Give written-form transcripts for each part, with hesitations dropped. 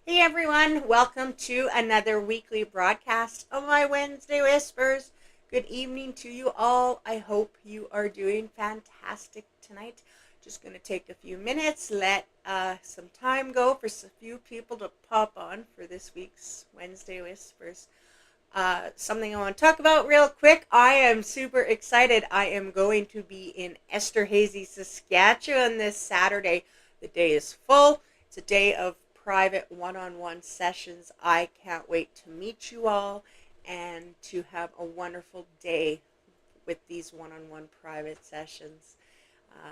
Hey everyone, welcome to another weekly broadcast of my Wednesday Whispers. Good evening to you all. I hope you are doing fantastic tonight. Just going to take a few minutes, let some time go for a few people to pop on for this week's Wednesday Whispers. Something I want to talk about real quick. I am super excited. I am going to be in Esterhazy, Saskatchewan this Saturday. The day is full. It's a day of private one-on-one sessions. I can't wait to meet you all and to have a wonderful day with these one-on-one private sessions. Uh,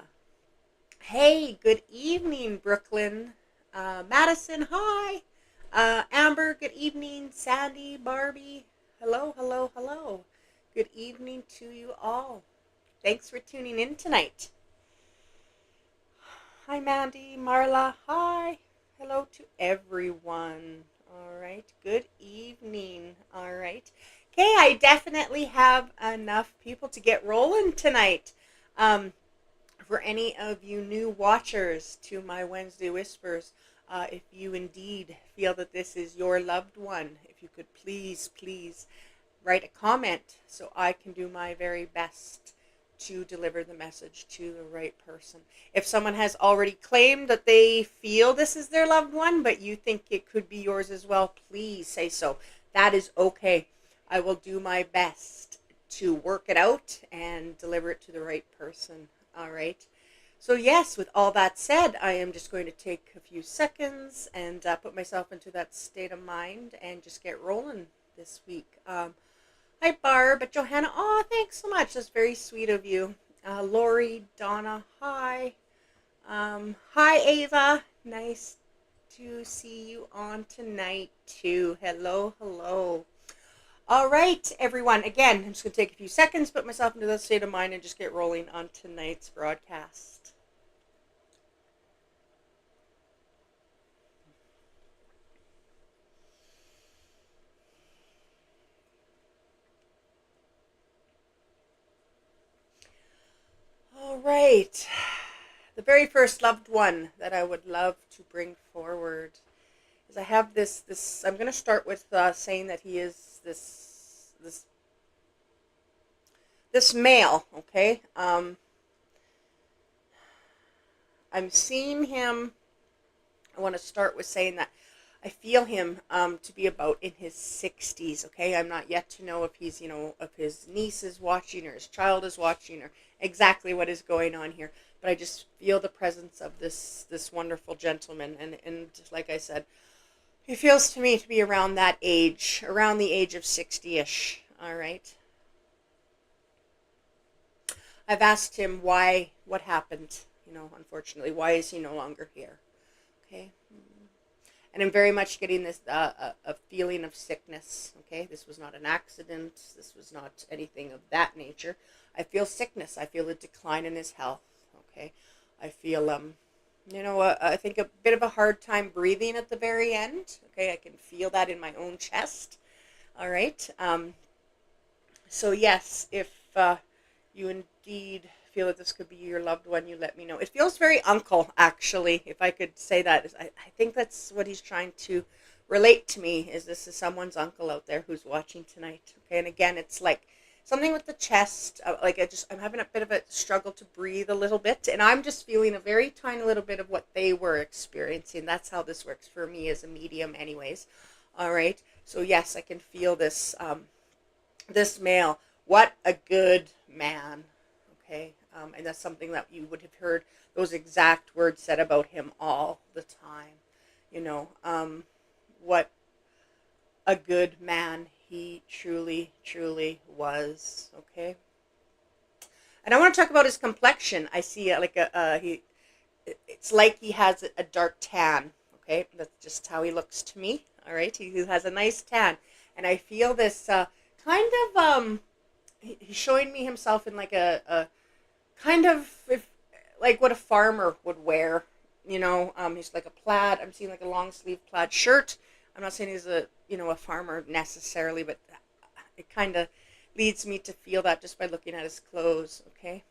hey, good evening, Brooklyn. Madison, hi. Amber, good evening. Sandy, Barbie, hello, hello, hello. Good evening to you all. Thanks for tuning in tonight. Hi, Mandy, Marla, hi. Hello to everyone. All right, good evening. All right. Okay, I definitely have enough people to get rolling tonight. Um, for any of you new watchers to my Wednesday Whispers, if you indeed feel that this is your loved one, if you could please write a comment so I can do my very best to deliver the message to the right person. If someone has already claimed that they feel this is their loved one, but you think it could be yours as well, please say so. That is okay. I will do my best to work it out and deliver it to the right person. All right. So yes, with all that said, I am just going to take a few seconds and put myself into that state of mind and just get rolling this week. Hi, Barb, Johanna. Oh, thanks so much. That's very sweet of you. Lori, Donna, hi. Hi, Ava. Nice to see you on tonight, too. Hello, hello. All right, everyone. Again, I'm just going to take a few seconds, put myself into that state of mind, and just get rolling on tonight's broadcast. All right. The very first loved one that I would love to bring forward is I have this. I'm going to start with saying that he is this male. Okay. I'm seeing him. I want to start with saying that I feel him to be about in his 60s. Okay, I'm not yet to know if he's, if his niece is watching or his child is watching or exactly what is going on here. But I just feel the presence of this wonderful gentleman, and like I said, he feels to me to be around that age, around the age of 60-ish. All right. I've asked him why, what happened. Unfortunately, why is he no longer here? Okay. And I'm very much getting this a feeling of sickness. Okay, this was not an accident. This was not anything of that nature. I feel sickness. I feel a decline in his health. Okay, I feel I think a bit of a hard time breathing at the very end. Okay, I can feel that in my own chest. All right. So yes, if you indeed feel that this could be your loved one, you let me know. It feels very uncle, actually, if I could say that. I think that's what he's trying to relate to me, is this is someone's uncle out there who's watching tonight. Okay, and again, it's like something with the chest. I'm having a bit of a struggle to breathe a little bit, and I'm just feeling a very tiny little bit of what they were experiencing. That's how this works for me as a medium anyways. All right, so yes, I can feel this male. What a good man. Okay, and that's something that you would have heard those exact words said about him all the time. What a good man he truly was. Okay, and I want to talk about his complexion. I see it's like he has a dark tan. Okay, that's just how he looks to me. All right, he has a nice tan, and I feel this kind of he's showing me himself in like a kind of like what a farmer would wear. He's like a plaid. I'm seeing like a long sleeve plaid shirt. I'm not saying he's a farmer necessarily, but it kind of leads me to feel that just by looking at his clothes. Okay.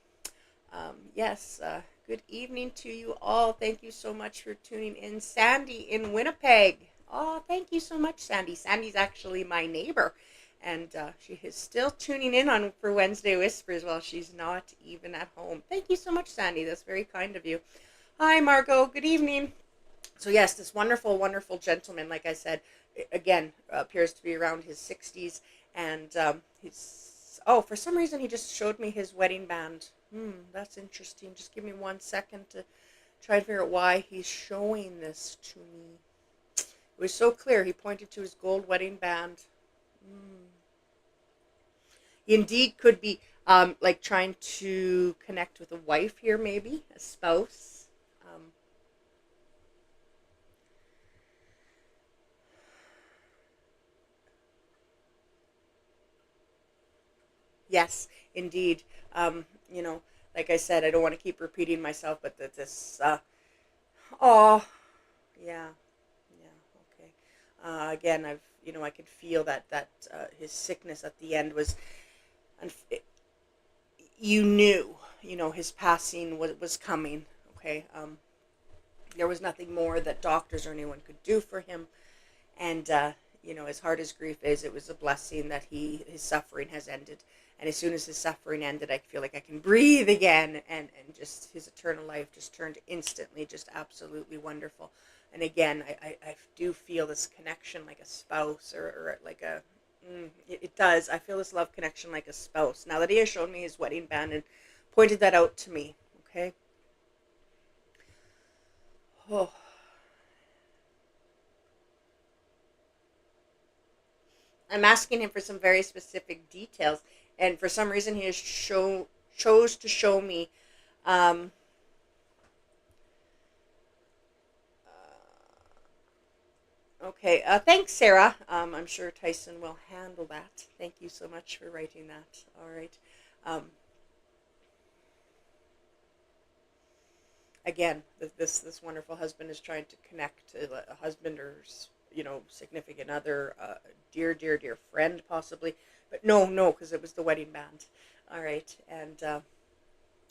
Yes. Good evening to you all. Thank you so much for tuning in. Sandy in Winnipeg. Oh, thank you so much, Sandy. Sandy's actually my neighbor, and she is still tuning in on for Wednesday Whispers while she's not even at home. Thank you so much, Sandy. That's very kind of you. Hi, Margot. Good evening. So yes, this wonderful, wonderful gentleman, like I said, again appears to be around his 60s, and he's for some reason he just showed me his wedding band. That's interesting. Just give me 1 second to try to figure out why he's showing this to me. It was so clear. He pointed to his gold wedding band. He indeed could be like trying to connect with a wife here, maybe a spouse. Yes, indeed. You know, like I said, I don't want to keep repeating myself, but that this. Oh, yeah, yeah. Okay. Again, I could feel that his sickness at the end was, you knew, his passing was coming. Okay. There was nothing more that doctors or anyone could do for him, and as hard as grief is, it was a blessing that his suffering has ended. And as soon as his suffering ended, I feel like I can breathe again, and just his eternal life just turned instantly just absolutely wonderful. And again, I do feel this connection like a spouse, or like it does. I feel this love connection like a spouse. Now that he has shown me his wedding band and pointed that out to me, okay? Oh, I'm asking him for some very specific details, and for some reason he has chose to show me. Um, okay, thanks, Sarah. I'm sure Tyson will handle that. Thank you so much for writing that. All right. Um, Again, this wonderful husband is trying to connect to a husband or significant other, dear dear dear friend possibly, but no, because it was the wedding band. All right, and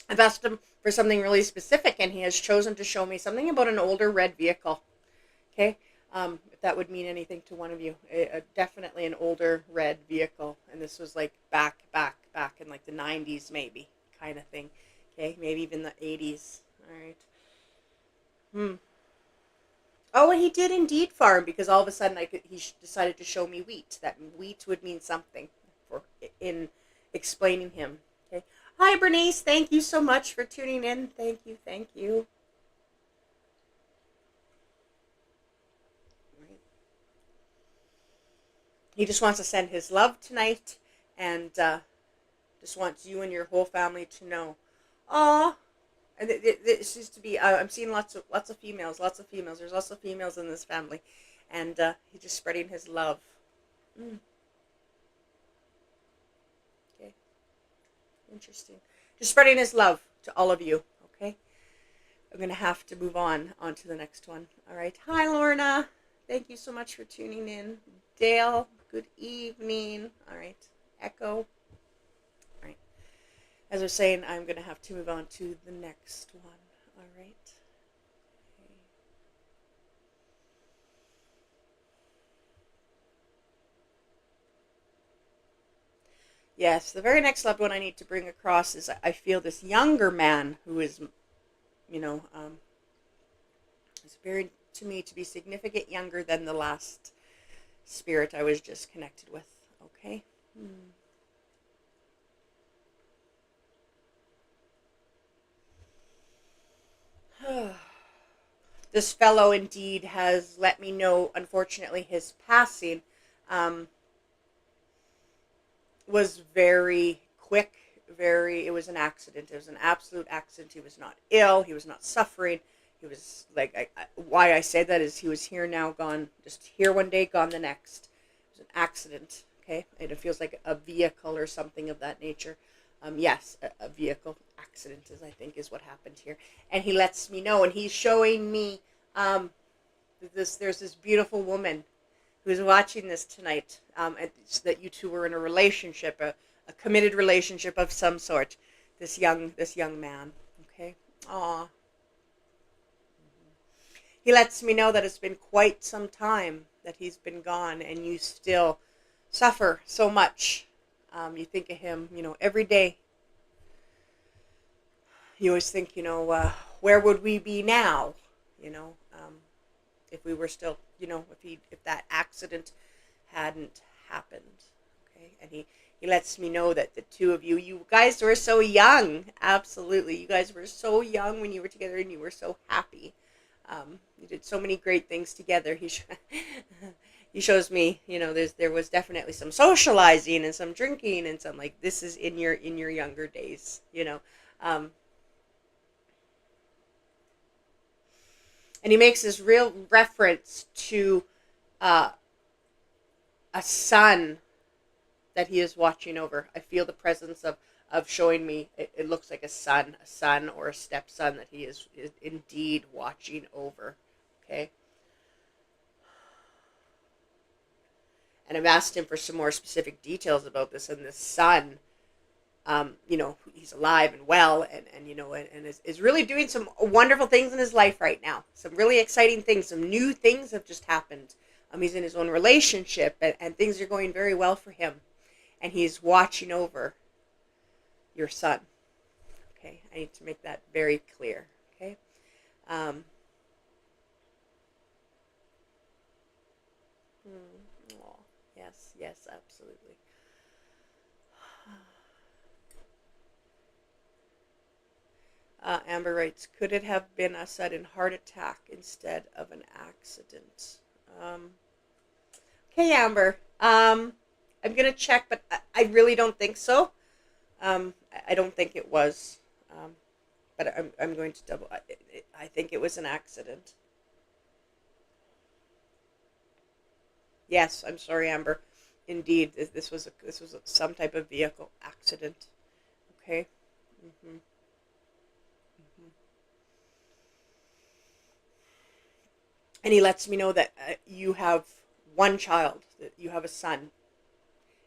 I've asked him for something really specific, and he has chosen to show me something about an older red vehicle. Okay, if that would mean anything to one of you, definitely an older red vehicle, and this was like back in like the 90s maybe, kind of thing. Okay, maybe even the 80s. All right. Hmm. Oh, and he did indeed farm, because all of a sudden decided to show me wheat. That wheat would mean something for in explaining him. Okay. Hi, Bernice. Thank you so much for tuning in. Thank you. Thank you. He just wants to send his love tonight, and just wants you and your whole family to know. Aw. And it seems to be. I'm seeing lots of females. Lots of females. There's lots of females in this family, and he's just spreading his love. Mm, okay, interesting. Just spreading his love to all of you. Okay, I'm gonna have to move on to the next one. All right. Hi, Lorna. Thank you so much for tuning in. Dale, good evening. All right. Echo. All right. As I was saying, I'm gonna have to move on to the next one. All right. Okay. Yes, the very next loved one I need to bring across is, I feel this younger man who is, you know, um, is appearing to me to be significant younger than the last spirit I was just connected with. Okay. This fellow indeed has let me know, unfortunately, his passing um, was very quick. It was an accident. It was an absolute accident. He was not ill. He was not suffering. He was like, why I say that is he was here now, gone, just here one day, gone the next. It was an accident. Okay. And it feels like a vehicle or something of that nature. Yes, a vehicle accident is, I think, is what happened here. And he lets me know, and he's showing me um, there's this beautiful woman who's watching this tonight, and that you two were in a relationship, a committed relationship of some sort. This young man. Okay. Aw. He lets me know that it's been quite some time. that he's been gone, and you still suffer so much. You think of him, every day. You always think, where would we be now? If we were still, if that accident hadn't happened. Okay, and he lets me know that the two of you guys were so young. Absolutely, you guys were so young when you were together, and you were so happy. You did so many great things together. He shows me, there was definitely some socializing and some drinking and some, like, this is in your younger days. And he makes this real reference to a son that he is watching over. I feel the presence of showing me, it looks like a son or a stepson that he is indeed watching over. Okay. And I've asked him for some more specific details about this, and this son, he's alive and well, and is really doing some wonderful things in his life right now. Some really exciting things, some new things have just happened. He's in his own relationship, and things are going very well for him. And he's watching over your son. Okay, I need to make that very clear. Okay. Yes, absolutely. Amber writes, could it have been a sudden heart attack instead of an accident? Okay, Amber. I'm going to check, but I really don't think so. I don't think it was. But I'm going to double. I think it was an accident. Yes, I'm sorry, Amber. Indeed, this was some type of vehicle accident. Okay. Mm-hmm. Mm-hmm. And he lets me know that you have one child, that you have a son,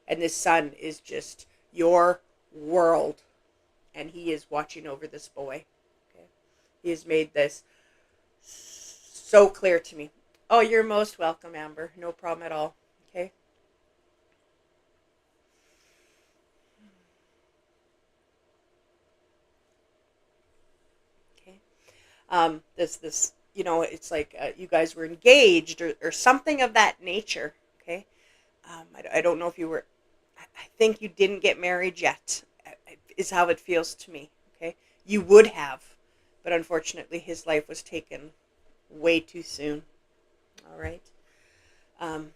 and this son is just your world, and he is watching over this boy. Okay. He has made this so clear to me. Oh, you're most welcome, Amber. No problem at all. Okay. Okay. This it's like you guys were engaged or something of that nature. Okay. I don't know if you were. I think you didn't get married yet. Is how it feels to me. Okay. You would have, but unfortunately, his life was taken way too soon. All right. Um,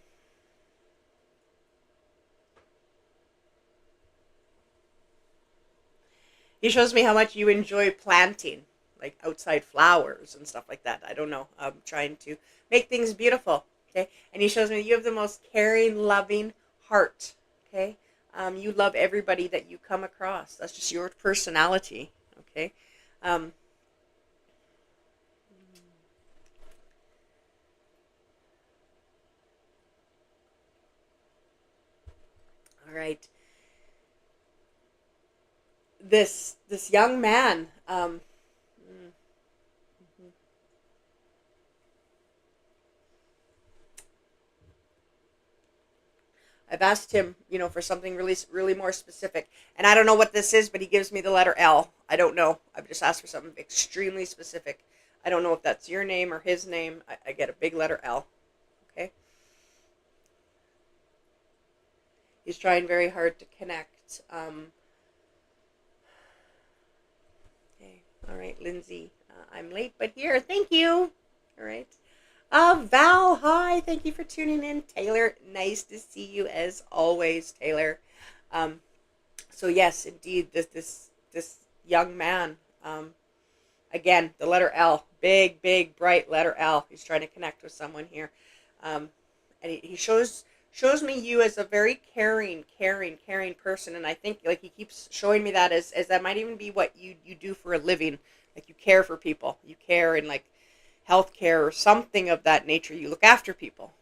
he shows me how much you enjoy planting, like outside flowers and stuff like that. I don't know. I'm trying to make things beautiful. Okay. And he shows me that you have the most caring, loving heart. Okay. You love everybody that you come across. That's just your personality. Okay. Um, all right. This young man. I've asked him, for something really, really more specific, and I don't know what this is, but he gives me the letter L. I don't know. I've just asked for something extremely specific. I don't know if that's your name or his name. I get a big letter L. Okay. He's trying very hard to connect. Okay. All right, Lindsay. I'm late, but here. Thank you. All right. Val, hi. Thank you for tuning in. Taylor, nice to see you as always, Taylor. Um, so yes, indeed, this young man. Again, the letter L, big, bright letter L. He's trying to connect with someone here, and he shows me you as a very caring person, and I think, like, he keeps showing me that as that might even be what you do for a living. Like, you care for people, you care in, like, healthcare or something of that nature. You look after people.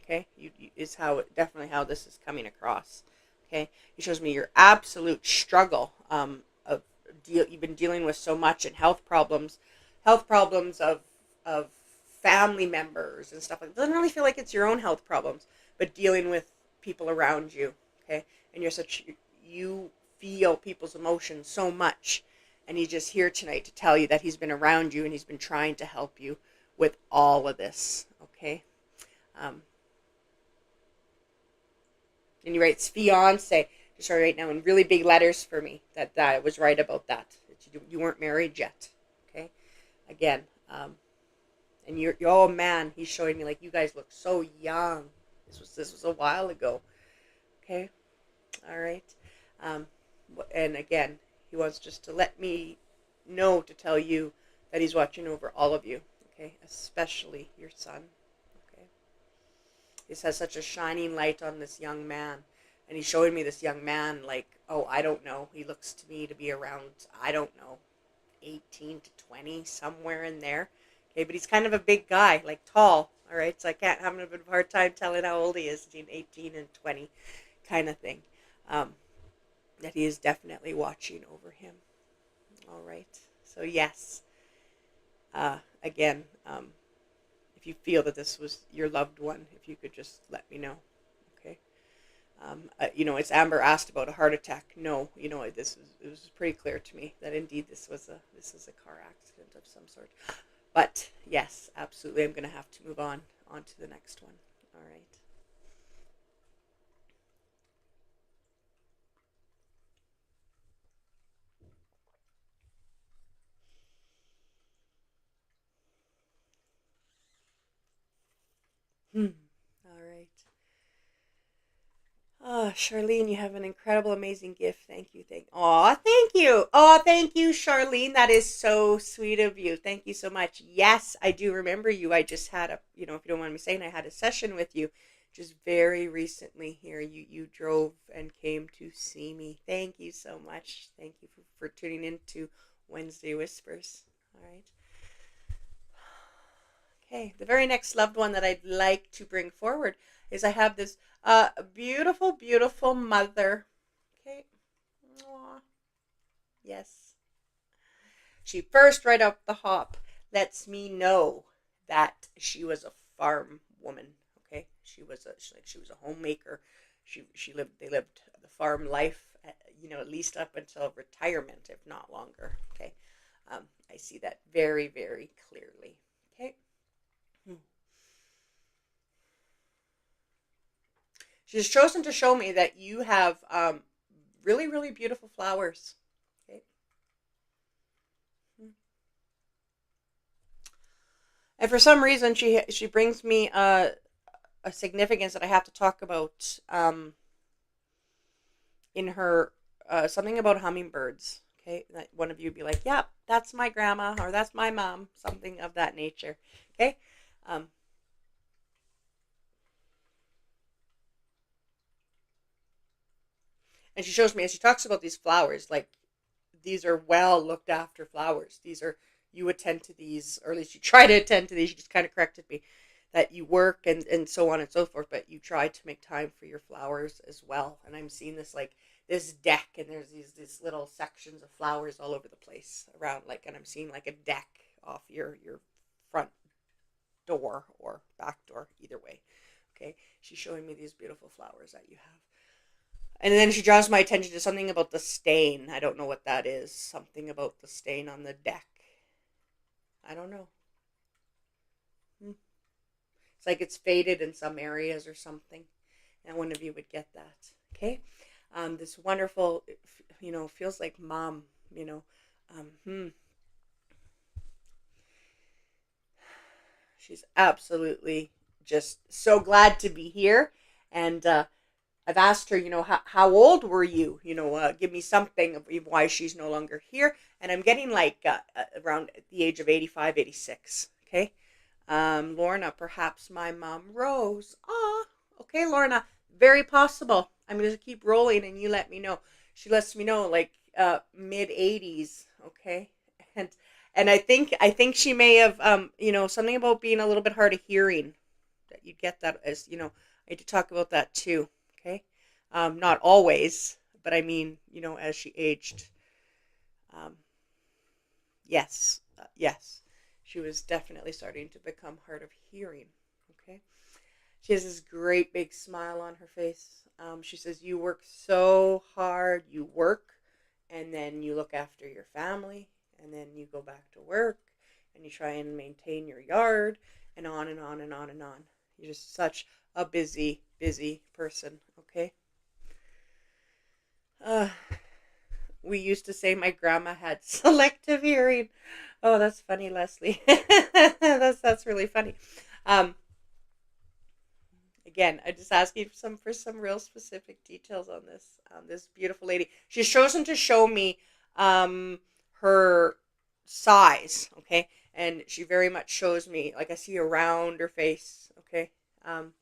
Okay, is definitely how this is coming across. Okay, he shows me your absolute struggle you've been dealing with so much, and health problems of family members and stuff like that. It doesn't really feel like it's your own health problems, but dealing with people around you, okay? And you feel people's emotions so much, and he's just here tonight to tell you that he's been around you and he's been trying to help you with all of this, okay? Um, and he writes fiance, just right now in really big letters for me, that I was right about that you weren't married yet, okay? Again, and you're oh man, he's showing me like you guys look so young. This was a while ago, okay? All right. Um, and again, he wants just to let me know to tell you that he's watching over all of you, okay? Especially your son, okay? This has such a shining light on this young man. And he's showing me this young man like, oh, I don't know. He looks to me to be around, I don't know, 18 to 20, somewhere in there. Okay, but he's kind of a big guy, like tall, all right? So I can't have a bit of a hard time telling how old he is, between 18 and 20 kind of thing. That he is definitely watching over him. All right. So yes, again, if you feel that this was your loved one, if you could just let me know. Okay. It's Amber asked about a heart attack. No, it was pretty clear to me that indeed this is a car accident of some sort. But yes, absolutely, I'm going to have to move on to the next one. All right. All right. Oh, Charlene, you have an incredible, amazing gift. Thank you. Thank you. Oh, thank you, Charlene. That is so sweet of you. Thank you so much. Yes, I do remember you. I just had if you don't mind me saying, I had a session with you just very recently here. You drove and came to see me. Thank you so much. Thank you for tuning in to Wednesday Whispers. All right. Okay, the very next loved one that I'd like to bring forward is I have this beautiful, beautiful mother. Okay. Aww. Yes. She first, right off the hop, lets me know that she was a farm woman. Okay, she was a homemaker. They lived the farm life, at least up until retirement, if not longer. Okay, I see that very, very clearly. Okay. She's chosen to show me that you have really, really beautiful flowers. Okay. And for some reason, she brings me a significance that I have to talk about in her something about hummingbirds. Okay, that one of you be like, "Yeah, that's my grandma," or "That's my mom," something of that nature. Okay. Um, and she shows me, and she talks about these flowers, like these are well looked after flowers. These are you attend to these, or at least you try to attend to these. She just kind of corrected me that you work and so on and so forth, but you try to make time for your flowers as well. And I'm seeing this like this deck, and there's these little sections of flowers all over the place around, like, and I'm seeing like a deck off your front door or back door, either way. Okay, she's showing me these beautiful flowers that you have. And then she draws my attention to something about the stain. I don't know what that is. Something about the stain on the deck. I don't know. It's like it's faded in some areas or something. And one of you would get that. Okay? This wonderful, feels like mom, She's absolutely just so glad to be here. And I've asked her, how old were you? Give me something of why she's no longer here. And I'm getting like around the age of 85, 86. Okay. Lorna, perhaps my mom Rose. Ah, okay, Lorna, very possible. I'm going to keep rolling and you let me know. She lets me know like mid 80s. Okay. And I think she may have something about being a little bit hard of hearing, that you'd get that as I need to talk about that too. Okay. Not always, but I mean, as she aged. Um, yes. Yes. she was definitely starting to become hard of hearing. Okay. She has this great big smile on her face. She says, "You work so hard. You work, and then you look after your family, and then you go back to work, and you try and maintain your yard, and on and on and on and on. You're just such a busy, busy person." Okay. Uh, we used to say my grandma had selective hearing. Oh, that's funny, Leslie. That's really funny. Um, Again, I just ask you for some real specific details on this beautiful lady. She's chosen to show me her size, okay, and she very much shows me, like, I see around her face, okay. Um,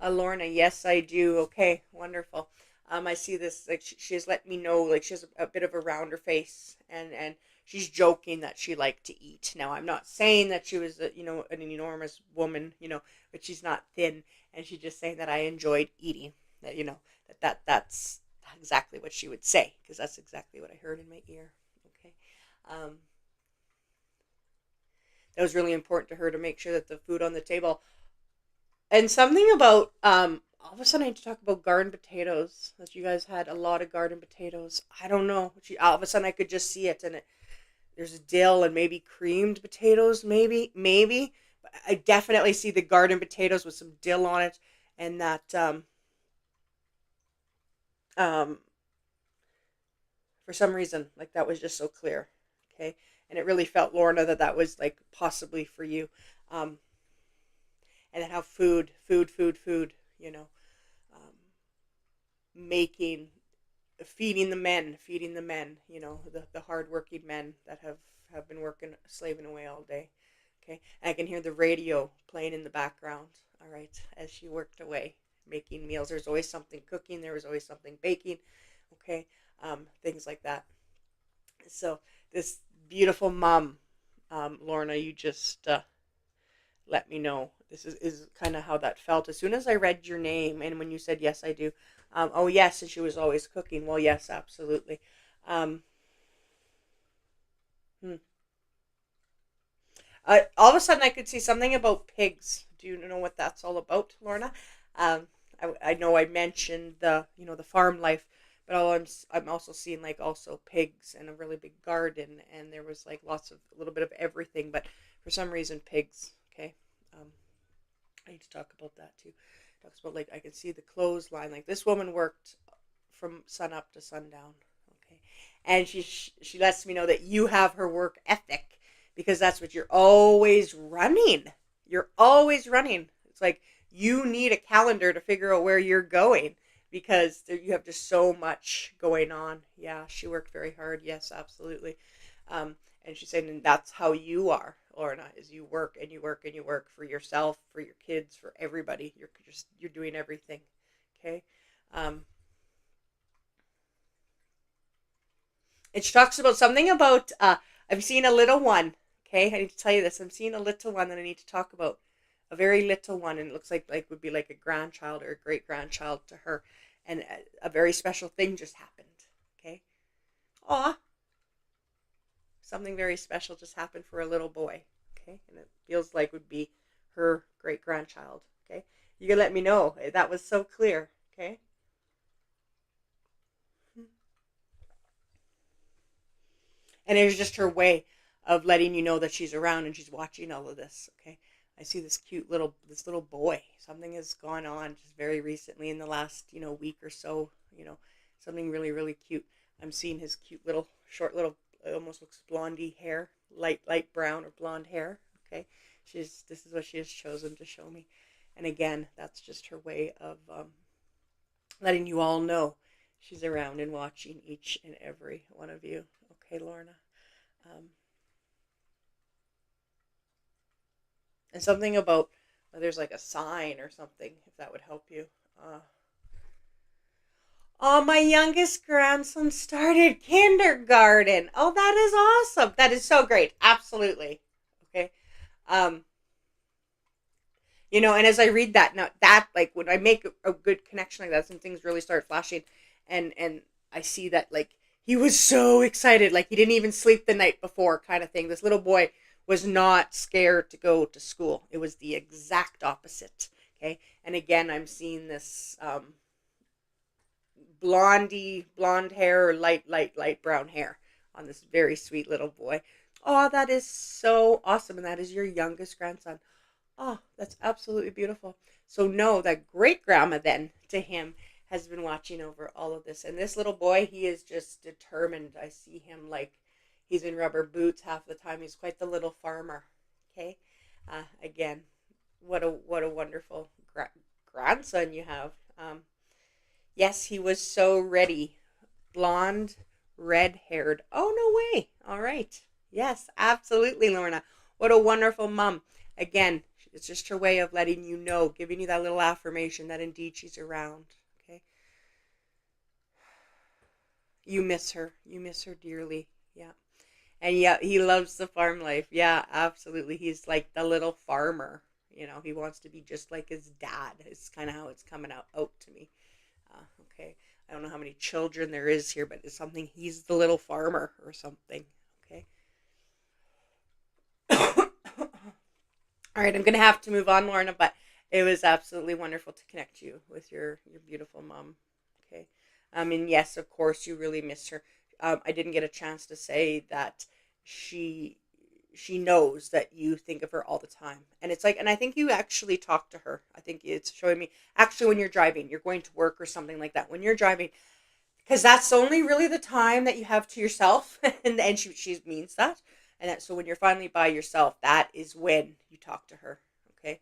Lorna, yes, I do. Okay, wonderful. I see this, like, she has let me know, like, she has a bit of a rounder face, and she's joking that she liked to eat. Now, I'm not saying that she was, an enormous woman, but she's not thin, and she's just saying that I enjoyed eating. That, that's exactly what she would say, because that's exactly what I heard in my ear. Okay. Um, that was really important to her, to make sure that the food on the table. And something about all of a sudden I had to talk about garden potatoes. That you guys had a lot of garden potatoes. I don't know. All of a sudden I could just see it, and there's dill and maybe creamed potatoes, maybe. But I definitely see the garden potatoes with some dill on it, and that um for some reason, like, that was just so clear. Okay, and it really felt, Lorna, that that was like possibly for you. Um, and then how food, um, making, feeding the men, the hardworking men that have been working, slaving away all day. Okay, and I can hear the radio playing in the background. All right, as she worked away, making meals. There's always something cooking. There was always something baking. Okay, things like that. So this beautiful mom, Lorna, you just let me know. This is kind of how that felt. As soon as I read your name, and when you said, "Yes, I do," oh, yes, and she was always cooking. Well, yes, absolutely. Um, hmm. All of a sudden, I could see something about pigs. Do you know what that's all about, Lorna? I know I mentioned the farm life, but I'm also seeing, like, also pigs and a really big garden, and there was, like, lots of a little bit of everything, but for some reason pigs. Okay, um, I need to talk about that too. Talks about, like, I can see the clothesline. Like, this woman worked from sun up to sundown. Okay, and she lets me know that you have her work ethic, because that's what you're always running. You're always running. It's like you need a calendar to figure out where you're going, because you have just so much going on. Yeah, she worked very hard. Yes, absolutely. And she's saying, and that's how you are, Lorna, is you work and you work and you work for yourself, for your kids, for everybody. You're doing everything. Okay. Um, and she talks about something about I'm seeing a little one. Okay, I need to tell you this. I'm seeing a little one that I need to talk about. A very little one, and it looks like would be like a grandchild or a great grandchild to her, and a very special thing just happened. Okay. Aw, something very special just happened for a little boy. Okay, and it feels like would be her great grandchild. Okay, you can let me know. That was so clear. Okay, and it was just her way of letting you know that she's around and she's watching all of this. Okay, I see this little boy. Something has gone on just very recently in the last week or so. Something really, really cute. I'm seeing his cute little short little, it almost looks blondie hair, light brown or blonde hair. Okay, this is what she has chosen to show me, and again, that's just her way of letting you all know she's around and watching each and every one of you. Okay, Lorna. Um, and something about there's like a sign or something, if that would help you. Oh, my youngest grandson started kindergarten. Oh, that is awesome. That is so great. Absolutely. Okay. Um, and as I read that, now that, like, when I make a good connection like that, some things really start flashing, and I see that, like, he was so excited, like he didn't even sleep the night before, kind of thing. This little boy was not scared to go to school. It was the exact opposite. Okay. And again, I'm seeing this blonde hair or light brown hair on this very sweet little boy. Oh, that is so awesome. And that is your youngest grandson. Oh, that's absolutely beautiful. So no, that great grandma then to him has been watching over all of this. And this little boy, he is just determined. I see him like he's in rubber boots half the time. He's quite the little farmer. Okay. Again, what a wonderful grandson you have. Yes, he was so ready. Blonde, red haired. Oh, no way. All right. Yes, absolutely, Lorna. What a wonderful mom. Again, it's just her way of letting you know, giving you that little affirmation that indeed she's around. Okay. You miss her. You miss her dearly. Yeah. And yeah, he loves the farm life. Yeah, absolutely. He's like the little farmer. He wants to be just like his dad. It's kind of how it's coming out to me. Okay. I don't know how many children there is here, but it's something he's the little farmer or something. Okay. All right, I'm going to have to move on, Lorna, but it was absolutely wonderful to connect you with your beautiful mom. Okay. And yes, of course, you really miss her. I didn't get a chance to say that she she knows that you think of her all the time. And it's like, and I think you actually talk to her. I think it's showing me actually when you're driving, you're going to work or something like that. When you're driving, because that's only really the time that you have to yourself, and she means that, and that so when you're finally by yourself, that is when you talk to her. Okay,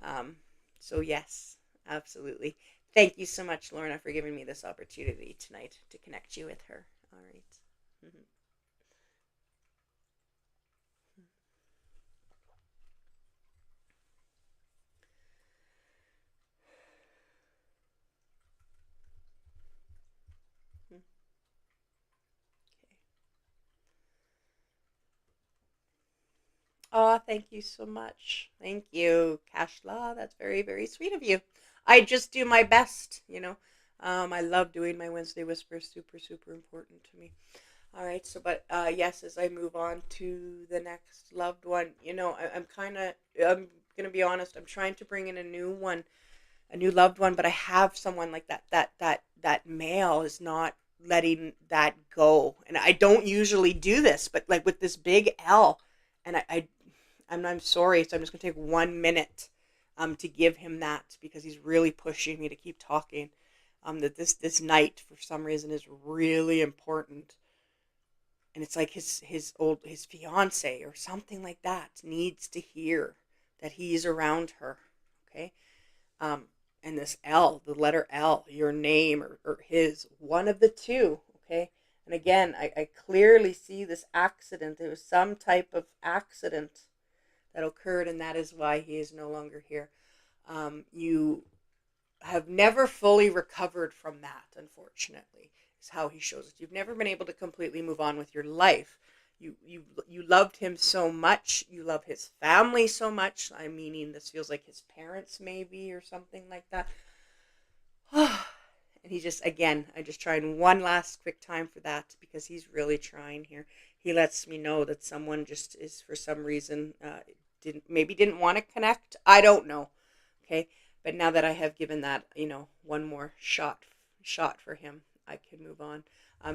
um, so yes, absolutely. Thank you so much, Lorna, for giving me this opportunity tonight to connect you with her. All right. Mm-hmm. Okay. Oh, thank you so much. Thank you, Kashla. That's very, very sweet of you. I just do my best. I love doing my Wednesday Whispers. Super, super important to me. All right. So, but yes, as I move on to the next loved one, I'm gonna be honest. I'm trying to bring in a new one, a new loved one, but I have someone like that. That male is not letting that go, and I don't usually do this, but like with this big L, and I'm sorry, so I'm just gonna take 1 minute to give him that because he's really pushing me to keep talking. That this night for some reason is really important, and it's like his fiance or something like that needs to hear that he's around her. Okay, um, and this L, the letter L, your name or his, one of the two. Okay, and again, I clearly see this accident. There was some type of accident that occurred, and that is why he is no longer here. You have never fully recovered from that, unfortunately, is how he shows it. You've never been able to completely move on with your life. You loved him so much. You love his family so much. I mean, this feels like his parents, maybe, or something like that. And he just, again, I'm just trying one last quick time for that because he's really trying here. He lets me know that someone just is, for some reason, didn't want to connect. I don't know. Okay, but now that I have given that, one more shot for him, I can move on.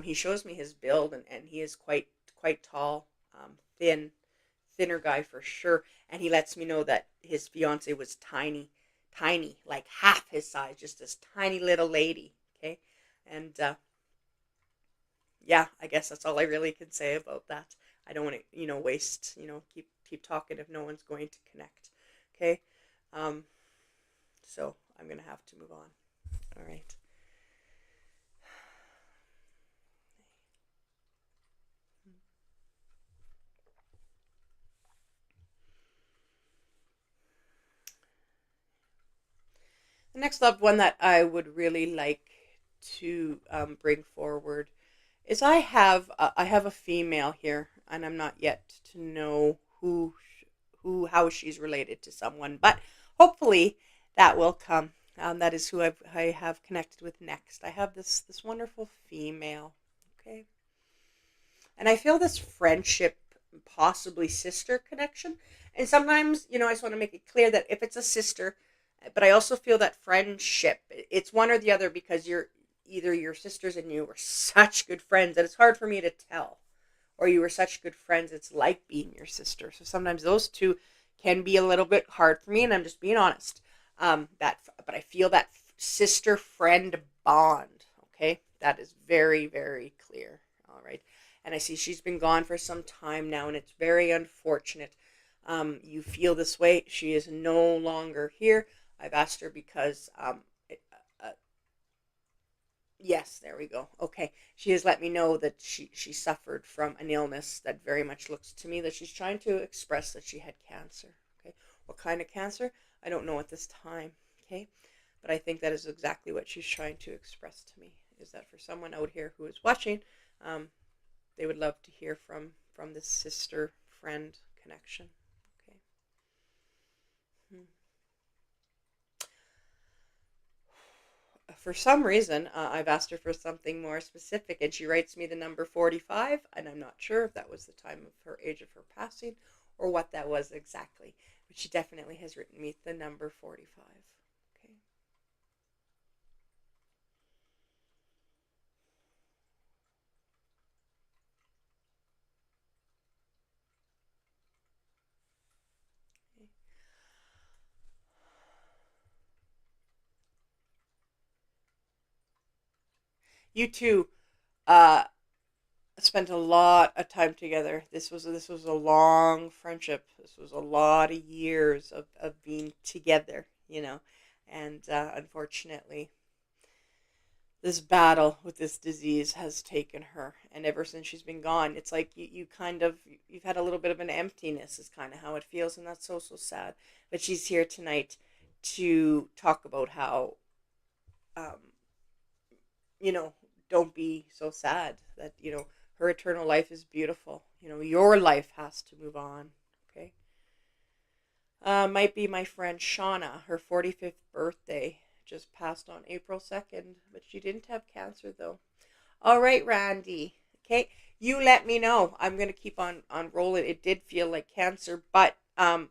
He shows me his build, and he is quite tall, thinner guy for sure. And he lets me know that his fiance was tiny, like half his size, just this tiny little lady. Okay, and yeah, I guess that's all I really can say about that. I don't want to, waste, keep talking if no one's going to connect. Okay, um, so I'm gonna have to move on. All right. The next loved one that I would really like to bring forward is I have a female here, and I'm not yet to know how she's related to someone, but hopefully that will come. That is who I have connected with next. I have this wonderful female. Okay, and I feel this friendship possibly sister connection. And sometimes, I just want to make it clear that if it's a sister, but I also feel that friendship, it's one or the other, because either your sisters and you were such good friends that it's hard for me to tell, or you were such good friends it's like being your sister. So sometimes those two can be a little bit hard for me, and I'm just being honest. But I feel that sister friend bond. Okay, that is very, very clear. All right, and I see she's been gone for some time now, and it's very unfortunate. You feel this way. She is no longer here. I've asked her because uh, yes, there we go. Okay. She has let me know that she suffered from an illness that very much looks to me that she's trying to express that she had cancer. Okay. What kind of cancer? I don't know at this time. Okay. But I think that is exactly what she's trying to express to me, is that for someone out here who is watching, um, they would love to hear from this sister friend connection. Okay. Hmm. For some reason, I've asked her for something more specific, and she writes me the number 45, and I'm not sure if that was the time of her age of her passing or what that was exactly. But she definitely has written me the number 45. Okay. Okay. You two spent a lot of time together. This was a long friendship. This was a lot of years of being together. And unfortunately, this battle with this disease has taken her, and ever since she's been gone, it's like you kind of, you've had a little bit of an emptiness, is kind of how it feels, and that's so, so sad. But she's here tonight to talk about how, um, you know don't be so sad, that her eternal life is beautiful. Your life has to move on. Okay. Might be my friend Shauna. Her 45th birthday just passed on April 2nd, but she didn't have cancer though. All right, Randy. Okay, you let me know. I'm gonna keep on rolling. It did feel like cancer, but I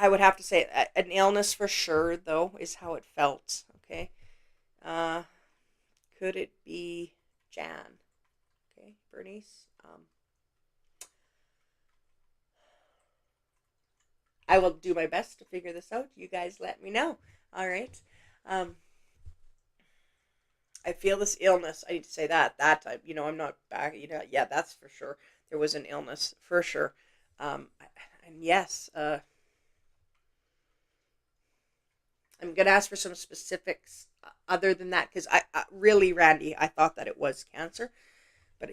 would have to say an illness for sure, though, is how it felt. Okay. Uh, could it be Jan? Okay, Bernice. I will do my best to figure this out. You guys let me know. All right. Um, I feel this illness. I need to say that time. I'm not back. Yeah, that's for sure. There was an illness for sure. And yes, I'm gonna ask for some specifics other than that, because I really, Randy, I thought that it was cancer, but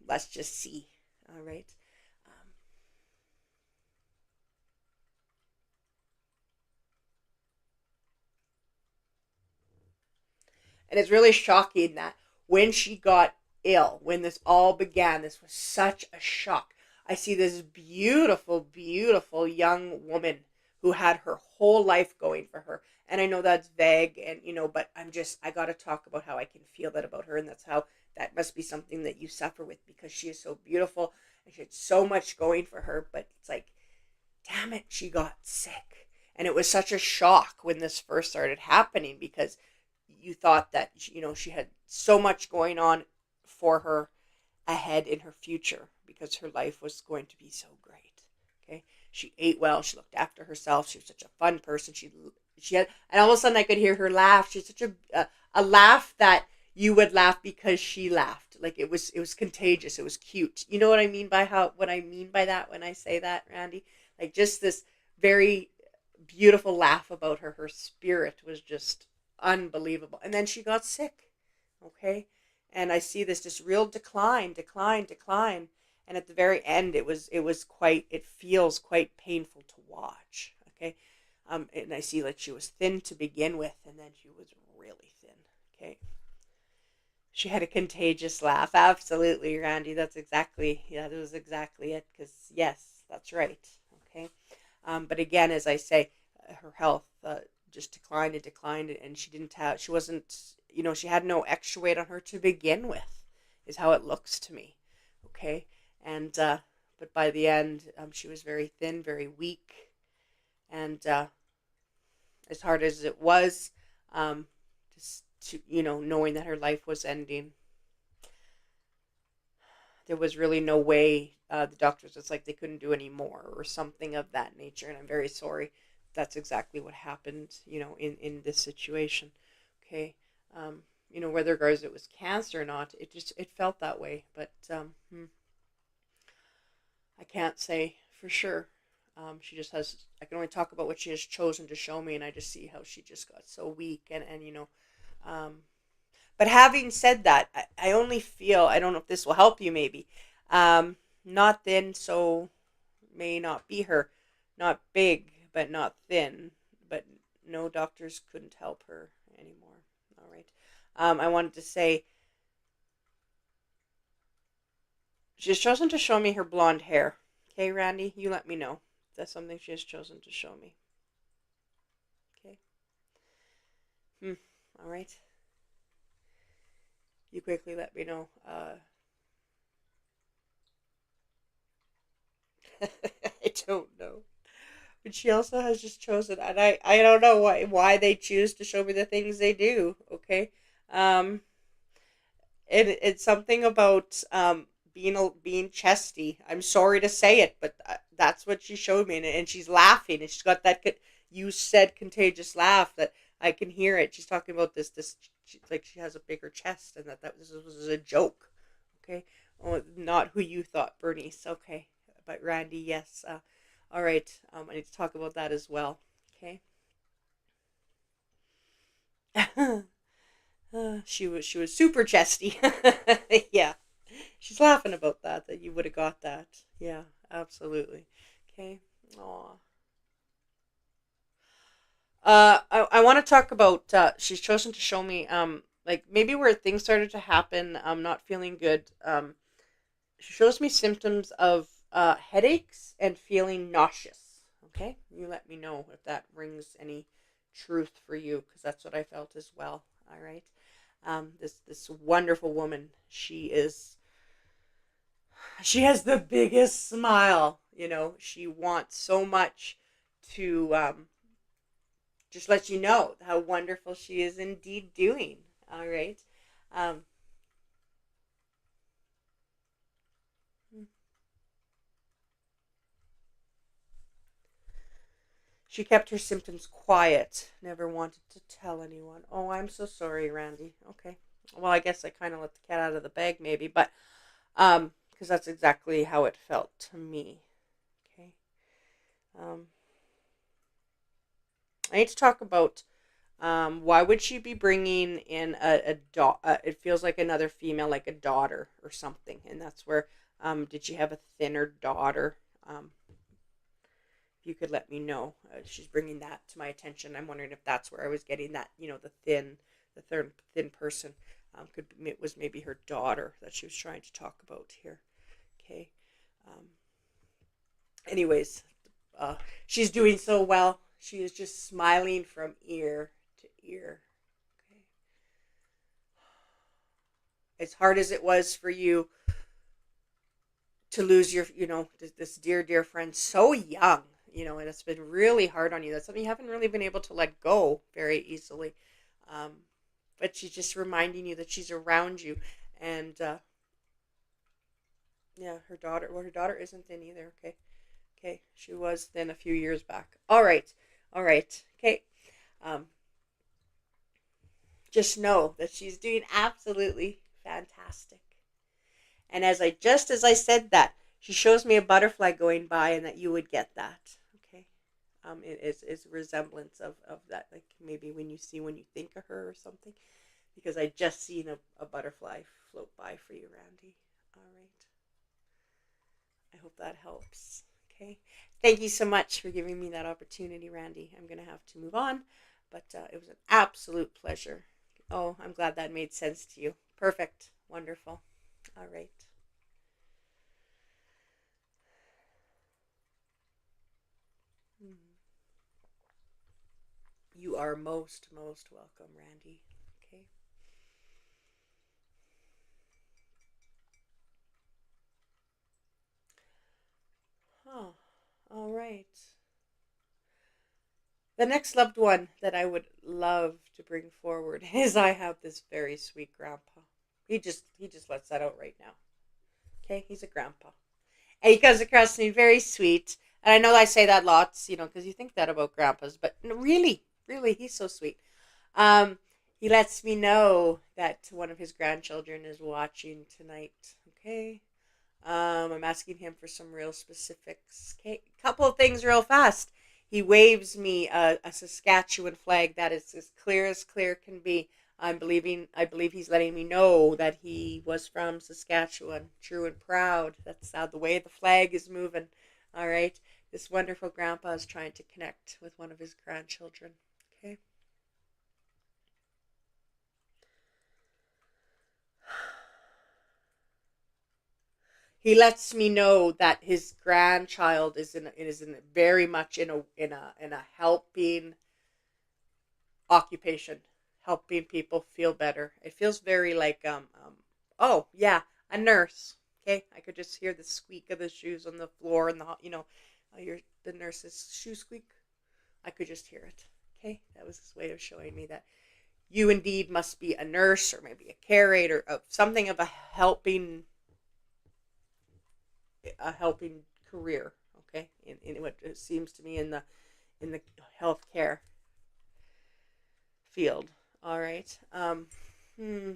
let's just see. All right. Um, And it's really shocking that when she got ill, when this all began, this was such a shock. I see this beautiful, beautiful young woman who had her whole life going for her. And I know that's vague, but I got to talk about how I can feel that about her. And that's how that must be something that you suffer with, because she is so beautiful and she had so much going for her. But it's like, damn it, she got sick. And it was such a shock when this first started happening, because you thought that she had so much going on for her ahead in her future, because her life was going to be so great. Okay, she ate well, she looked after herself, she was such a fun person. She had, and all of a sudden I could hear her laugh. She's such a laugh that you would laugh because she laughed. Like it was contagious. It was cute. You know what I mean by what I mean by that when I say that, Randy? Like, just this very beautiful laugh about her. Her spirit was just unbelievable. And then she got sick. Okay. And I see this just real decline, decline, decline. And at the very end, it feels quite painful to watch. Okay. And I see, like, she was thin to begin with, and then she was really thin. Okay. She had a contagious laugh. Absolutely, Randy. Yeah, that was exactly it. Because, yes, that's right. Okay. But again, as I say, her health just declined and declined, and she wasn't, she had no extra weight on her to begin with, is how it looks to me. Okay. And, but by the end, she was very thin, very weak, and as hard as it was, um, just to, knowing that her life was ending, there was really no way. The doctors, it's like they couldn't do any more or something of that nature. And I'm very sorry. That's exactly what happened, in this situation. Okay. Um, whether regards it was cancer or not, it felt that way. But I can't say for sure. She just has, I can only talk about what she has chosen to show me. And I just see how she just got so weak. Um, but having said that, I only feel, I don't know if this will help you maybe. Not thin, so may not be her. Not big, but not thin. But no, doctors couldn't help her anymore. All right. I wanted to say she has chosen to show me her blonde hair. Okay, Randy, you let me know. That's something she has chosen to show me. Okay. All right. You quickly let me know. I don't know. But she also has just chosen, and I don't know why they choose to show me the things they do. Okay, um, it's something about being chesty. I'm sorry to say it, but that's what she showed me, and she's laughing, and she's got that you said contagious laugh that I can hear it. She's talking about this like she has a bigger chest, and that this was a joke. Okay, oh, not who you thought, Bernice. Okay, but Randy, yes. All right. I need to talk about that as well. Okay. She was super chesty. Yeah, she's laughing about that you would have got that. Yeah, absolutely. Okay. Aw. I want to talk about. She's chosen to show me. Like maybe where things started to happen. I'm not feeling good. She shows me symptoms of headaches and feeling nauseous. Okay, you let me know if that rings any truth for you, because that's what I felt as well. All right, this wonderful woman. She has the biggest smile. She wants so much to just let you know how wonderful she is indeed doing. All right. Um, She kept her symptoms quiet, never wanted to tell anyone. Oh, I'm so sorry, Randy. Okay. Well, I guess I kind of let the cat out of the bag, maybe, but because that's exactly how it felt to me. Okay. Um, I need to talk about why would she be bringing in it feels like another female, like a daughter or something, and that's where did she have a thinner daughter? If you could let me know. She's bringing that to my attention. I'm wondering if that's where I was getting that, the third thin person. It was maybe her daughter that she was trying to talk about here. Okay. Um, anyways, uh, she's doing so well. She is just smiling from ear to ear. Okay. As hard as it was for you to lose your, this dear, dear friend so young, and it's been really hard on you. That's something you haven't really been able to let go very easily. Um, but she's just reminding you that she's around you. And, yeah, her daughter isn't thin either. Okay. Okay. She was thin a few years back. All right. All right. Okay. Um, just know that she's doing absolutely fantastic. And as I said that, she shows me a butterfly going by, and that you would get that. Okay. It is a resemblance of that, like maybe when you think of her or something, because I just seen a butterfly float by for you, Randy. All right. I hope that helps. Okay. Thank you so much for giving me that opportunity, Randy. I'm gonna have to move on, but it was an absolute pleasure. Oh, I'm glad that made sense to you. Perfect. Wonderful. All right. Mm. You are most, most welcome, Randy. Okay. All right. The next loved one that I would love to bring forward is I have this very sweet grandpa. He just lets that out right now. Okay, he's a grandpa. And he comes across to me very sweet. And I know I say that lots, because you think that about grandpas, but really, really, he's so sweet. Um, he lets me know that one of his grandchildren is watching tonight. Okay. I'm asking him for some real specifics. Okay, couple of things real fast. He waves me a Saskatchewan flag that is as clear can be. I believe he's letting me know that he was from Saskatchewan, true and proud. That's how the way the flag is moving. All right, this wonderful grandpa is trying to connect with one of his grandchildren. Okay. He lets me know that his grandchild is in very much in a helping occupation, helping people feel better. It feels very like oh yeah, a nurse. Okay, I could just hear the squeak of the shoes on the floor and the nurse's shoe squeak. I could just hear it. Okay, that was his way of showing me that you indeed must be a nurse or maybe a curator of something of a helping career. Okay, in what it seems to me in the healthcare field. All right. Hmm.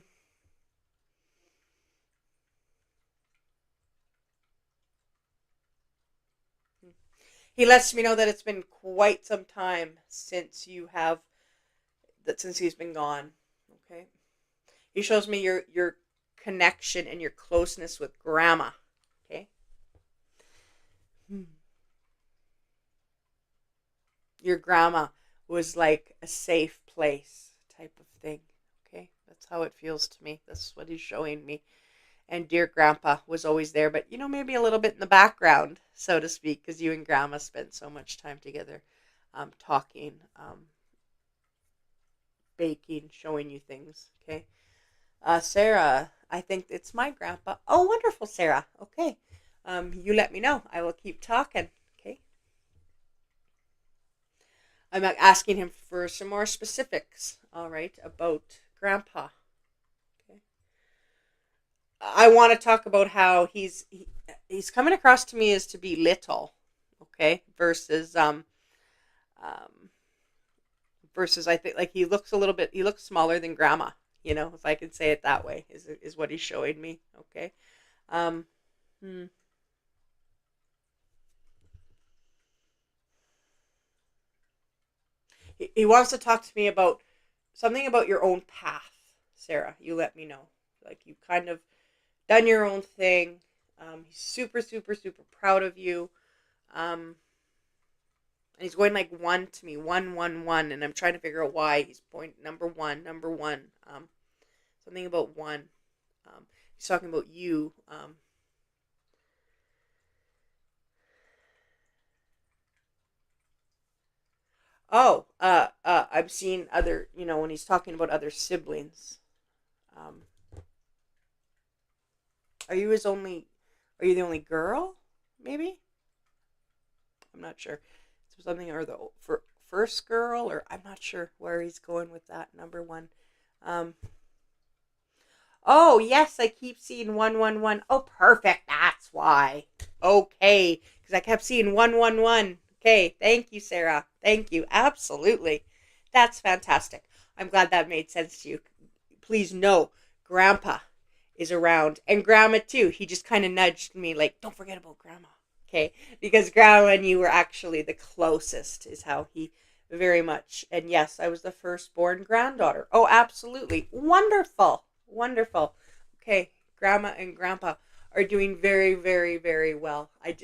He lets me know that it's been quite some time since he's been gone. Okay. He shows me your connection and your closeness with grandma. Okay. Hmm. Your grandma was like a safe place type of thing. Okay. That's how it feels to me. That's what he's showing me. And dear grandpa was always there, but maybe a little bit in the background, so to speak, because you and grandma spent so much time together, talking, baking, showing you things. Okay. Sarah, I think it's my grandpa. Oh, wonderful, Sarah. Okay. You let me know. I will keep talking. Okay. I'm asking him for some more specifics. All right, about grandpa. Okay. I want to talk about how he's coming across to me as to be little, okay, um versus I think like he looks smaller than grandma, if I can say it that way, is what he's showing me. Okay. Um hmm. He wants to talk to me about something about your own path, Sarah. You let me know. Like you kind of done your own thing. He's super, super, super proud of you. Um, and he's going like one to me, one, one, one, and I'm trying to figure out why he's point number one, number one. Something about one. He's talking about you. I'm seeing other, when he's talking about other siblings. Um, are you his only? Are you the only girl? Maybe I'm not sure. So something or the first girl, or I'm not sure where he's going with that number one. Um, Oh, yes, I keep seeing 111. Oh, perfect. That's why. Okay. Because I kept seeing 111. Okay. Thank you, Sarah. Thank you. Absolutely. That's fantastic. I'm glad that made sense to you. Please know, Grandpa is around. And Grandma, too. He just kind of nudged me, like, don't forget about Grandma. Okay. Because Grandma and you were actually the closest, is how he very much. And yes, I was the firstborn granddaughter. Oh, absolutely. Wonderful. Wonderful. Okay, grandma and grandpa are doing very, very, very well. I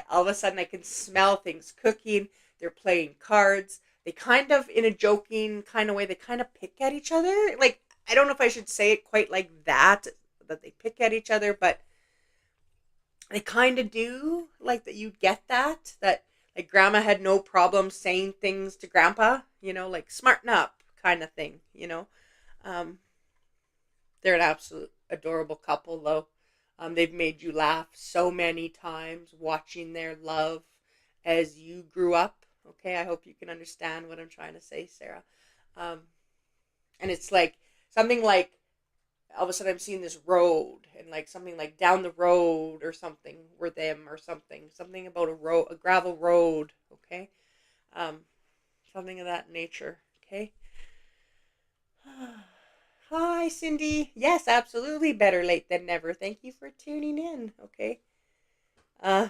all of a sudden I can smell things cooking. They're playing cards. They kind of, in a joking kind of way, they kind of pick at each other. Like, I don't know if I should say it quite like that they pick at each other, but they kind of do. Like, that you get that, like, grandma had no problem saying things to grandpa, like, smarten up kind of thing. Um, They're an absolute adorable couple, though. They've made you laugh so many times watching their love as you grew up. Okay, I hope you can understand what I'm trying to say, Sarah. Um, and it's like something like all of a sudden I'm seeing this road and like something like down the road or something were them or something about a road, a gravel road. Okay, um, something of that nature. Okay. Hi, Cindy. Yes, absolutely. Better late than never. Thank you for tuning in. Okay.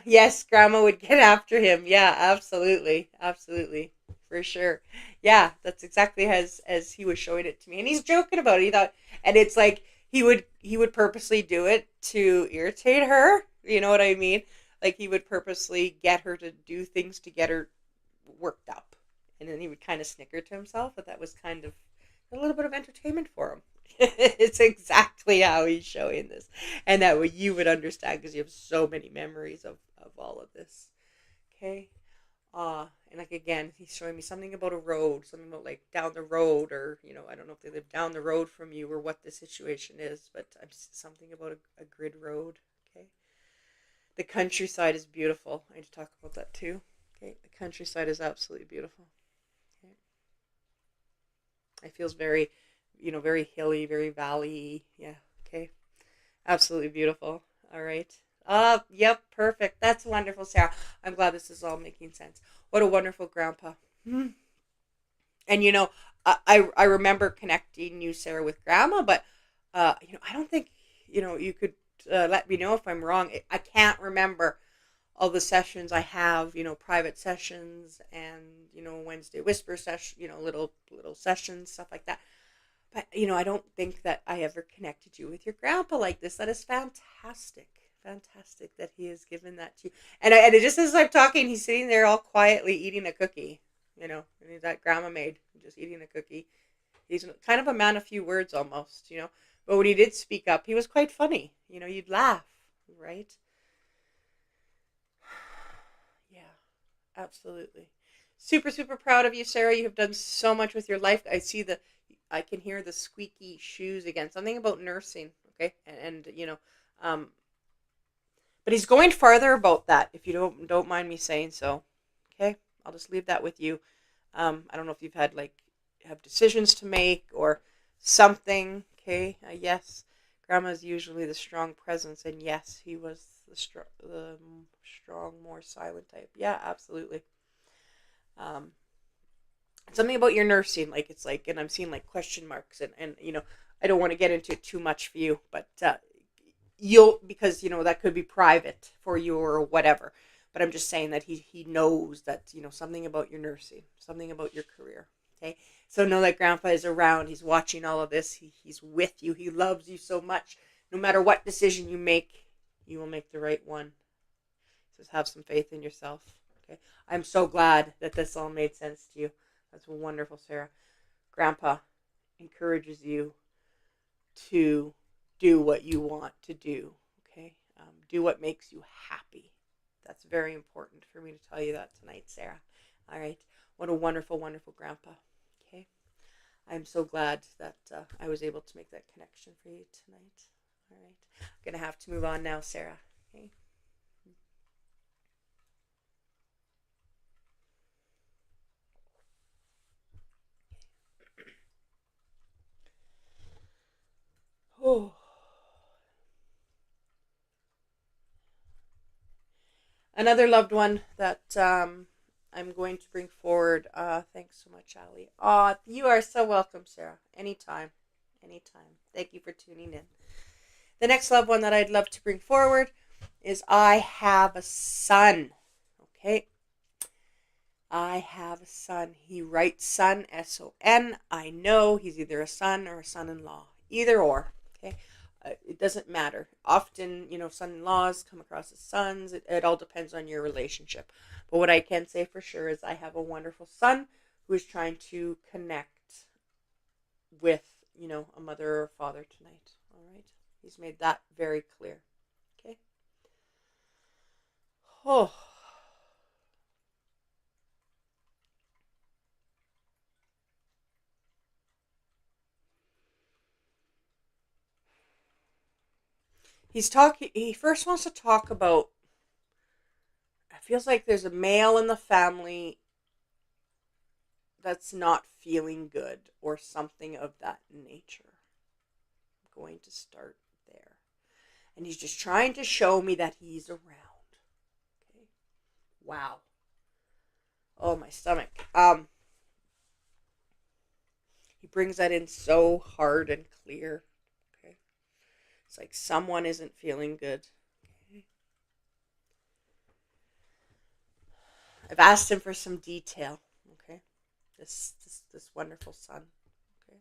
Yes, Grandma would get after him. Yeah, absolutely, absolutely, for sure. Yeah, that's exactly as he was showing it to me, and he's joking about it. He thought, and it's like he would purposely do it to irritate her. You know what I mean? Like he would purposely get her to do things to get her worked up, and then he would kind of snicker to himself. But that was kind of a little bit of entertainment for him. It's exactly how he's showing this, and that way you would understand because you have so many memories of all of this. Okay. And like again, he's showing me something about a road, something about like down the road, or I don't know if they live down the road from you or what the situation is, but I'm something about a grid road. Okay. The countryside is beautiful. I need to talk about that too. Okay. The countryside is absolutely beautiful. Okay. It feels very, very hilly, very valley. Yeah. Okay. Absolutely beautiful. All right. Yep, perfect. That's wonderful, Sarah. I'm glad this is all making sense. What a wonderful grandpa. Hmm. And I remember connecting you, Sarah, with grandma, but I don't think you could let me know if I'm wrong. I can't remember all the sessions I have. Private sessions and Wednesday whisper session. Little sessions, stuff like that. But I don't think that I ever connected you with your grandpa like this. That is fantastic. Fantastic that he has given that to you. And it just as I'm talking, he's sitting there all quietly eating a cookie, and that grandma made, just eating a cookie. He's kind of a man of few words almost. But when he did speak up, he was quite funny. You'd laugh, right? Yeah, absolutely. Super, super proud of you, Sarah. You have done so much with your life. I can hear the squeaky shoes again. Something about nursing, okay? And um, but he's going farther about that. If you don't mind me saying so, okay? I'll just leave that with you. I don't know if you've had have decisions to make or something. Okay, yes, Grandma's usually the strong presence, and yes, he was the strong, more silent type. Yeah, absolutely. Um, Something about your nursing, like it's like, and I'm seeing like question marks, and I don't want to get into it too much for you, but you'll, because that could be private for you or whatever. But I'm just saying that he knows that something about your nursing, something about your career. Okay, so know that Grandpa is around. He's watching all of this. He's with you. He loves you so much. No matter what decision you make, you will make the right one. Just have some faith in yourself. Okay, I'm so glad that this all made sense to you. That's wonderful, Sarah. Grandpa encourages you to do what you want to do. Okay, do what makes you happy. That's very important for me to tell you that tonight, Sarah. All right, what a wonderful, wonderful grandpa. Okay, I'm so glad that I was able to make that connection for you tonight. All right, I'm gonna have to move on now, Sarah. Okay. Oh. Another loved one that I'm going to bring forward. Thanks so much, Ali. You are so welcome, Sarah. Anytime. Anytime. Thank you for tuning in. The next loved one that I'd love to bring forward is I have a son. Okay. I have a son. He writes son, S-O-N. I know he's either a son or a son-in-law. Either or. Okay. It doesn't matter. Often, son-in-laws come across as sons. It all depends on your relationship. But what I can say for sure is I have a wonderful son who is trying to connect with, a mother or a father tonight. All right. He's made that very clear. Okay. Oh. He first wants to talk about feels like there's a male in the family that's not feeling good or something of that nature. I'm going to start there. And he's just trying to show me that he's around. Okay. Wow. Oh, my stomach. He brings that in so hard and clear. Okay. It's like someone isn't feeling good. Okay. I've asked him for some detail. Okay. This wonderful son. Okay.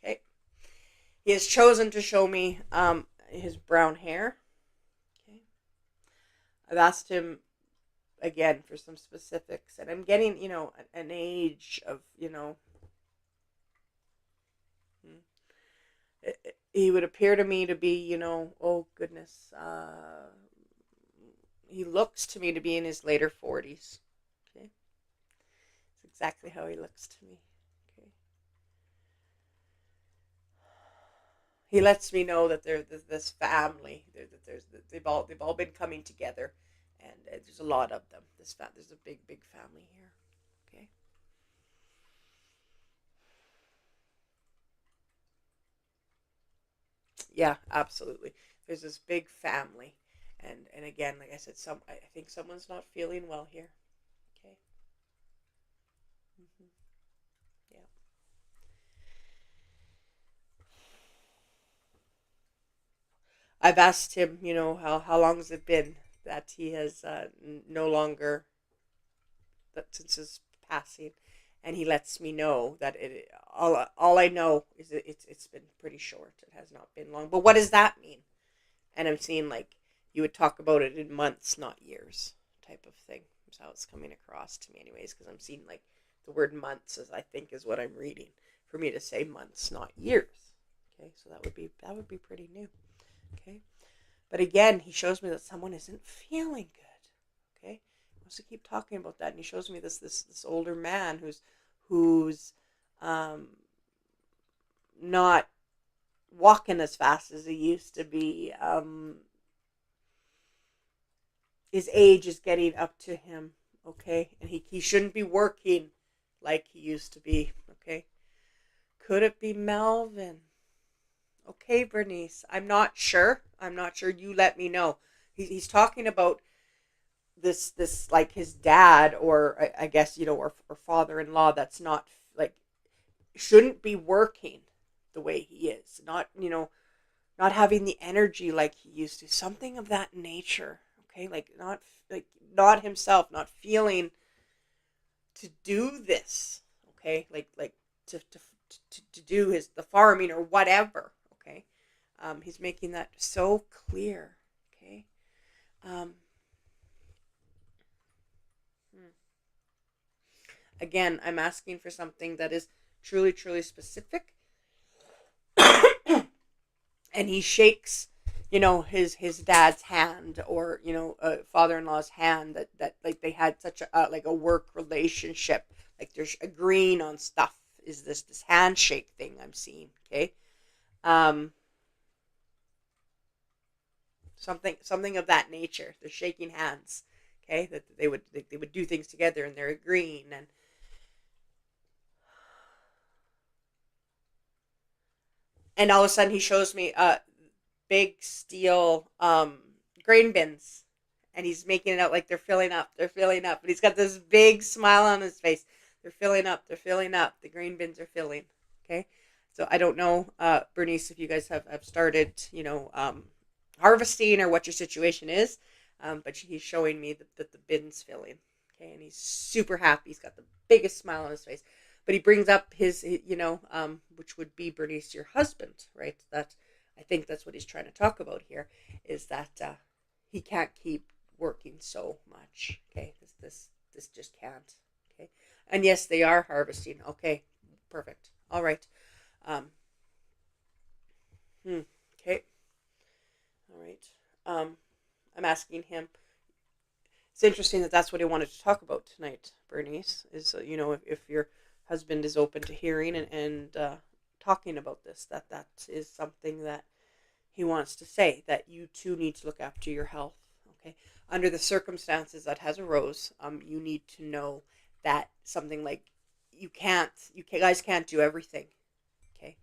Okay. He has chosen to show me his brown hair. Okay. I've asked him again for some specifics, and I'm getting, an age of, he would appear to me to be, oh goodness, he looks to me to be in his later 40s. Okay. That's exactly how he looks to me. Okay. He lets me know that they're this family. They've all been coming together, and there's a lot of them. There's a big family here. Okay. Yeah, absolutely. There's this big family, and again, like I said, I think someone's not feeling well here. Okay. Hmm. Yeah. I've asked him, how long has it been that he has no longer, that since his passing, and he lets me know that all I know is that it's been pretty short. It has not been long. But what does that mean? And I'm seeing like you would talk about it in months, not years, type of thing. That's how it's coming across to me, anyways. Because I'm seeing like the word months, as I think is what I'm reading. For me to say months, not years. Okay, so that would be pretty new. Okay. But again, he shows me that someone isn't feeling good. Okay, he wants to keep talking about that, and he shows me this older man who's um, not walking as fast as he used to be. His age is getting up to him. Okay, and he shouldn't be working like he used to be. Okay, could it be Melvin? Okay, Bernice, I'm not sure. You let me know. He's talking about this like his dad, or I guess, or father-in-law, that's not like, shouldn't be working the way he is, not having the energy like he used to, something of that nature. Okay, like not himself, not feeling to do this. Okay, like to do the farming or whatever. Okay. He's making that so clear. Okay. Um, Again, I'm asking for something that is truly, truly specific. And he shakes, his dad's hand, or, father-in-law's hand, that like they had such a like a work relationship. Like they're agreeing on stuff. Is this handshake thing I'm seeing? Okay. Um, something of that nature. They're shaking hands. Okay, that they would do things together, and they're agreeing. And all of a sudden he shows me big steel grain bins, and he's making it out like they're filling up, and he's got this big smile on his face. They're filling up, the grain bins are filling. Okay, so I don't know, Bernice, if you guys have started, harvesting, or what your situation is, but he's showing me that the bin's filling. Okay, and he's super happy. He's got the biggest smile on his face. But he brings up his, which would be Bernice, your husband, right? That, I think that's what he's trying to talk about here, is that he can't keep working so much. Okay, this just can't. Okay, and yes, they are harvesting. Okay, perfect. All right. Um, okay. All right. I'm asking him. It's interesting that that's what he wanted to talk about tonight, Bernice. Is, if your husband is open to hearing and talking about this, that is something that he wants to say that you too need to look after your health. Okay, under the circumstances that has arose, you need to know that something like you guys can't do everything. Okay,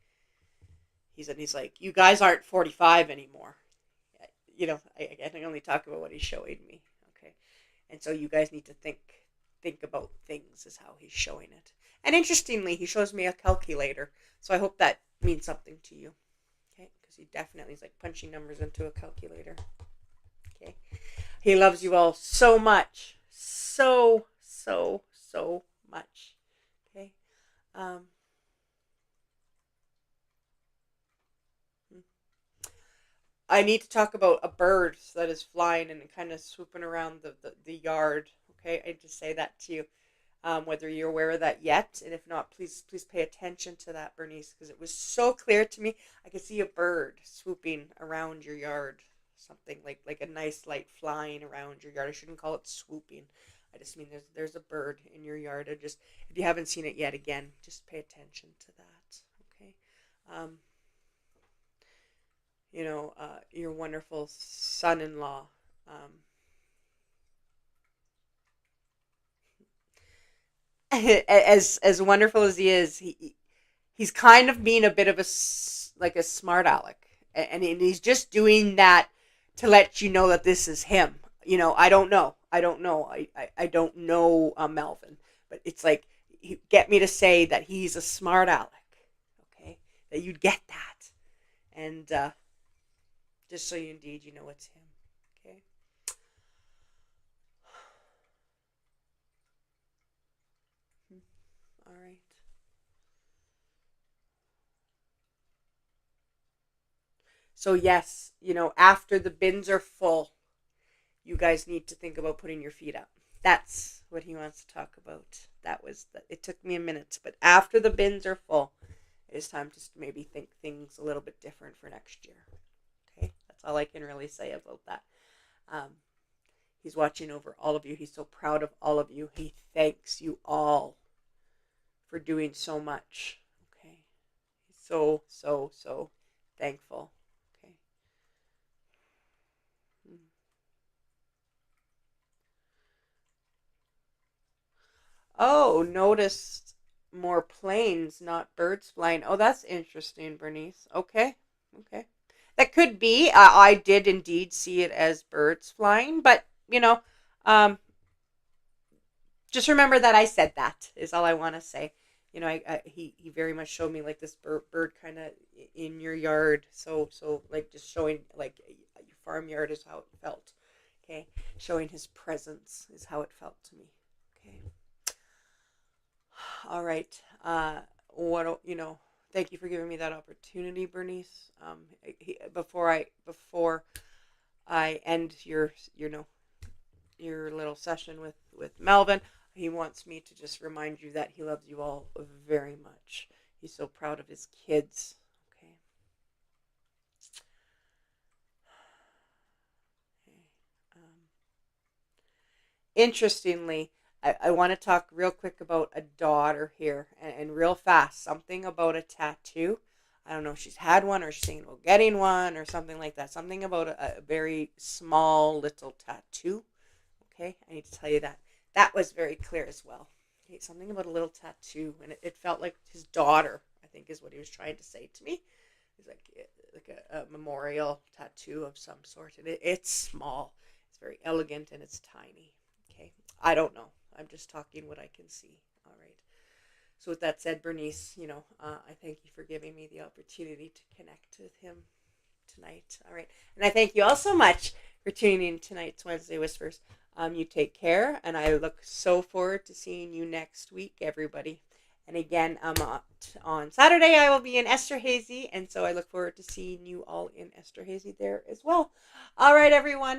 he's like, you guys aren't 45 anymore. I can only talk about what he's showing me. Okay, and so you guys need to think about things is how he's showing it. And interestingly, he shows me a calculator, so I hope that means something to you. Okay, because he definitely is like punching numbers into a calculator. Okay, he loves you all so much, so much. Okay, um, I need to talk about a bird that is flying and kind of swooping around the yard. Okay, I just say that to you. Whether you're aware of that yet, and if not, please pay attention to that, Bernice, because it was so clear to me. I could see a bird swooping around your yard, something like a nice light flying around your yard. I shouldn't call it swooping. I just mean there's a bird in your yard. I just, if you haven't seen it yet, again, just pay attention to that. Okay. Um, your wonderful son-in-law. As wonderful as he is, he's kind of being a bit of like a smart aleck, and he's just doing that to let you know that this is him. I don't know Melvin, but it's like get me to say that he's a smart aleck. Okay, that you'd get that, and just so you indeed you know it's him. Okay. All right. So yes, after the bins are full, you guys need to think about putting your feet up. That's what he wants to talk about. It took me a minute, but after the bins are full, it is time to maybe think things a little bit different for next year. Okay, that's all I can really say about that. Um, he's watching over all of you. He's so proud of all of you. He thanks you all for doing so much. Okay, he's so thankful. Okay. Oh, noticed more planes, not birds flying. Oh, that's interesting, Bernice. Okay, okay. That could be. I did indeed see it as birds flying, but um, just remember that I said that is all I want to say. He very much showed me like this bird kind of in your yard. So like just showing like your farmyard is how it felt. Okay, showing his presence is how it felt to me. Okay. All right. Thank you for giving me that opportunity, Bernice. Before I end your little session with Melvin, he wants me to just remind you that he loves you all very much. He's so proud of his kids. Okay. Okay. Interestingly, I want to talk real quick about a daughter here and real fast. Something about a tattoo. I don't know if she's had one or she's thinking about getting one or something like that. Something about a very small little tattoo. Okay, I need to tell you that. That was very clear as well. Okay, something about a little tattoo, and it felt like his daughter, I think is what he was trying to say to me. It's like a memorial tattoo of some sort, and it's small. It's very elegant, and it's tiny. Okay, I don't know. I'm just talking what I can see. All right. So with that said, Bernice, I thank you for giving me the opportunity to connect with him tonight. All right. And I thank you all so much for tuning in tonight's Wednesday Whispers. You take care, and I look so forward to seeing you next week, everybody. And again, on Saturday, I will be in Esterhazy, and so I look forward to seeing you all in Esterhazy there as well. All right, everyone.